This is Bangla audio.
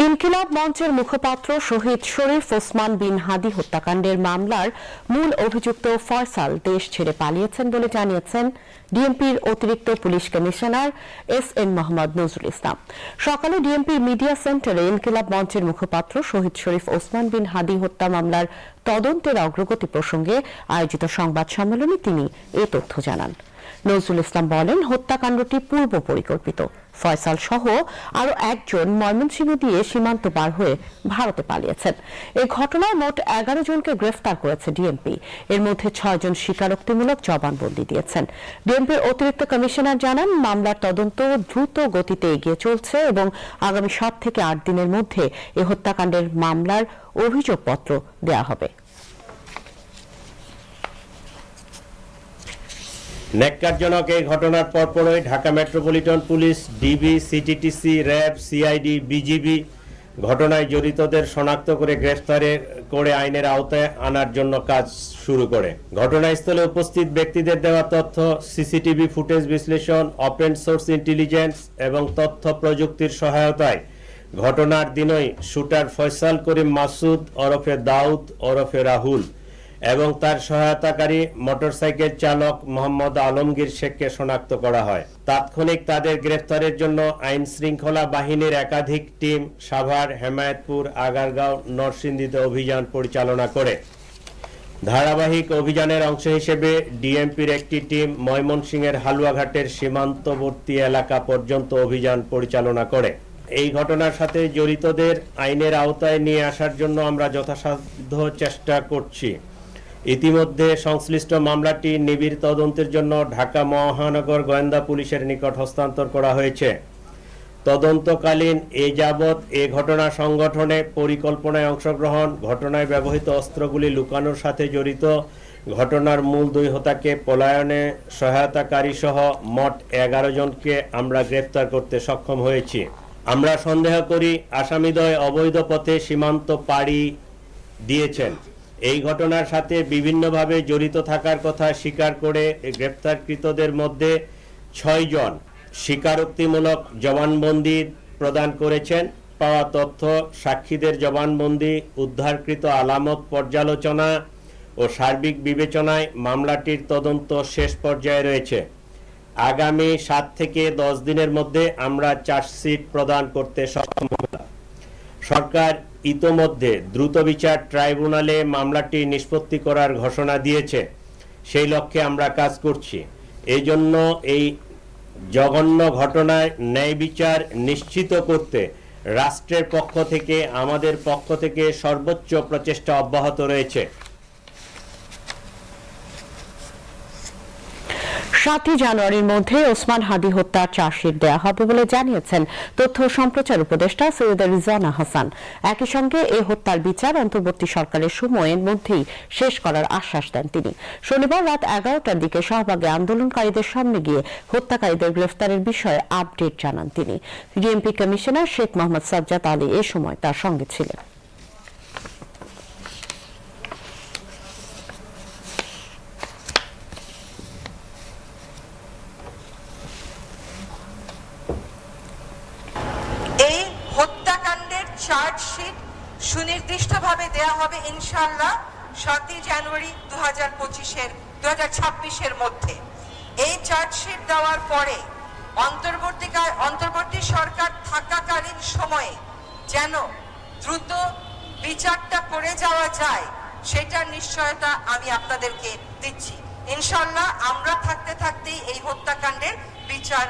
ইনকিলাব মঞ্চের মুখপাত্র শহীদ শরীফ ওসমান বিন হাদি হত্যাকাণ্ডের মামলার মূল অভিযুক্ত ফয়সাল দেশ ছেড়ে পালিয়েছেন বলে জানিয়েছেন ডিএমপির অতিরিক্ত পুলিশ কমিশনার এস.এন. মোহাম্মদ নজরুল ইসলাম। সকালে ডিএমপির মিডিয়া সেন্টারে ইনকিলাব মঞ্চের মুখপাত্র শহীদ শরীফ ওসমান বিন হাদি হত্যা মামলার তদন্তের অগ্রগতি প্রসঙ্গে আয়োজিত সংবাদ সম্মেলনে তিনি এ তথ্য জানান। নজরুল ইসলাম বলেন, হত্যাকাণ্ডটি পূর্ব পরিকল্পিত। ফয়সাল সহ আরো একজন ময়মনসিংহ দিয়ে সীমান্ত পার হয়ে ভারতে পালিয়েছেন। এই ঘটনায় মোট 11 জনকে গ্রেফতার করেছে ডিএমপি। এর মধ্যে 6 জন স্বীকারোক্তিমূলক জবানবন্দি দিয়েছেন। ডিএমপির অতিরিক্ত কমিশনার জানান, মামলার তদন্ত দ্রুত গতিতে এগিয়ে চলছে এবং আগামী 7 থেকে 8 দিনের মধ্যে এই হত্যাকাণ্ডের মামলার অভিযোগপত্র দেয়া হবে। ন্যাক্কারজনক এই ঘটনার পরপরই Dhaka metropolitan police, DB, CTTC, RAB, CID, BGB ঘটনায় জড়িতদের শনাক্ত করে গ্রেফতার করে আইনের আওতায় আনার জন্য কাজ শুরু করে। ঘটনাস্থলে উপস্থিত ব্যক্তিদের দেওয়া তথ্য, সিসিটিভি ফুটেজ বিশ্লেষণ, ওপেন সোর্স ইন্টেলিজেন্স এবং তথ্য প্রযুক্তির সহায়তায় ঘটনার দিনই শুটার ফয়সাল করিম মাসুদ ওরফে দাউদ ওরফে রাহুল এবং তার সহায়তাকারী মোটরসাইকেল চালক মোহাম্মদ আলমগীর শেখকে শনাক্ত করা হয়। তাৎক্ষণিক তাদের গ্রেফতারের জন্য আইন শৃঙ্খলা বাহিনীর একাধিক টিম সাভার, হেমায়েতপুর, আগারগাঁও, নরসিংদীতে অভিযান পরিচালনা করে। ধারাবাহিক অভিযানের অংশ হিসেবে ডিএমপির একটি টিম ময়মনসিংহের হালুয়াঘাটের সীমান্তবর্তী এলাকা পর্যন্ত অভিযান পরিচালনা করে। এই ঘটনার সাথে জড়িতদের আইনের আওতায় নিয়ে আসার জন্য আমরা যথাসাধ্য চেষ্টা করছি। ইতিমধ্যে সংশ্লিষ্ট মামলাটি নিবিড় তদন্তের জন্য ঢাকা মহানগর গোয়েন্দা পুলিশের নিকট হস্তান্তর করা হয়েছে। তদন্তকালীন এ যাবৎ এ ঘটনা সংগঠনে পরিকল্পনায় অংশগ্রহণ, ঘটনায় ব্যবহৃত অস্ত্রগুলি লুকানোর সাথে জড়িত, ঘটনার মূল 2 হোতাকে পলায়নে সহায়তাকারী সহ মোট 11 জনকে আমরা গ্রেফতার করতে সক্ষম হয়েছি। আমরা সন্দেহ করি আসামিদ্বয় অবৈধ পথে সীমান্ত পাড়ি দিয়েছেন। এই ঘটনার সাথে বিভিন্নভাবে জড়িত থাকার কথা স্বীকার করে গ্রেপ্তারকৃতদের মধ্যে 6 জন স্বীকারোক্তিমূলক জবানবন্দি প্রদান করেছেন। পাওয়া তথ্য, সাক্ষীদের জবানবন্দি, উদ্ধারকৃত আলামত পর্যালোচনা ও সার্বিক বিবেচনায় মামলাটির তদন্ত শেষ পর্যায়ে রয়েছে। আগামী 7 থেকে 10 দিনের মধ্যে আমরা চার্জশিট প্রদান করতে সক্ষম হব। সরকার ইতোমধ্যে দ্রুত বিচার ট্রাইব্যুনালে মামলাটি নিষ্পত্তি করার ঘোষণা দিয়েছে। সেই লক্ষ্যে আমরা কাজ করছি। এই জন্য এই জঘন্য ঘটনায় ন্যায় বিচার নিশ্চিত করতে রাষ্ট্রের পক্ষ থেকে, আমাদের পক্ষ থেকে সর্বোচ্চ প্রচেষ্টা অব্যাহত রয়েছে। 7 জানুয়ারির মধ্যে ওসমান হাদি হত্যার চার্জশিট দেওয়া হবে বলে জানিয়েছেন তথ্য ও সম্প্রচার উপদেষ্টা সৈয়দা রিজওয়ানা হাসান। একই সঙ্গে এই হত্যার বিচার অন্তর্বর্তী সরকারের সময়ের মধ্যেই শেষ করার আশ্বাস দেন তিনি। শনিবার রাত 11টার দিকে শাহবাগে আন্দোলনকারীদের সামনে গিয়ে হত্যাকারীদের গ্রেফতারের বিষয়ে আপডেট জানান তিনি। ডিএমপি কমিশনার শেখ মোহাম্মদ সাজ্জাদ আলী এ সময় তার সঙ্গে ছিলেন। চার্জশিট সুনির্দিষ্টভাবে দেয়া হবে ইনশাআল্লাহ 7 জানুয়ারি 2026-এর মধ্যে। এই চার্জশিট দেওয়ার পরে অন্তর্বর্তী সরকার থাকাকালীন সময়ে যেন দ্রুত বিচারটা করে যাওয়া যায় সেটার নিশ্চয়তা আমি আপনাদেরকে দিচ্ছি। ইনশাআল্লাহ আমরা থাকতেই এই হত্যাকাণ্ডের বিচার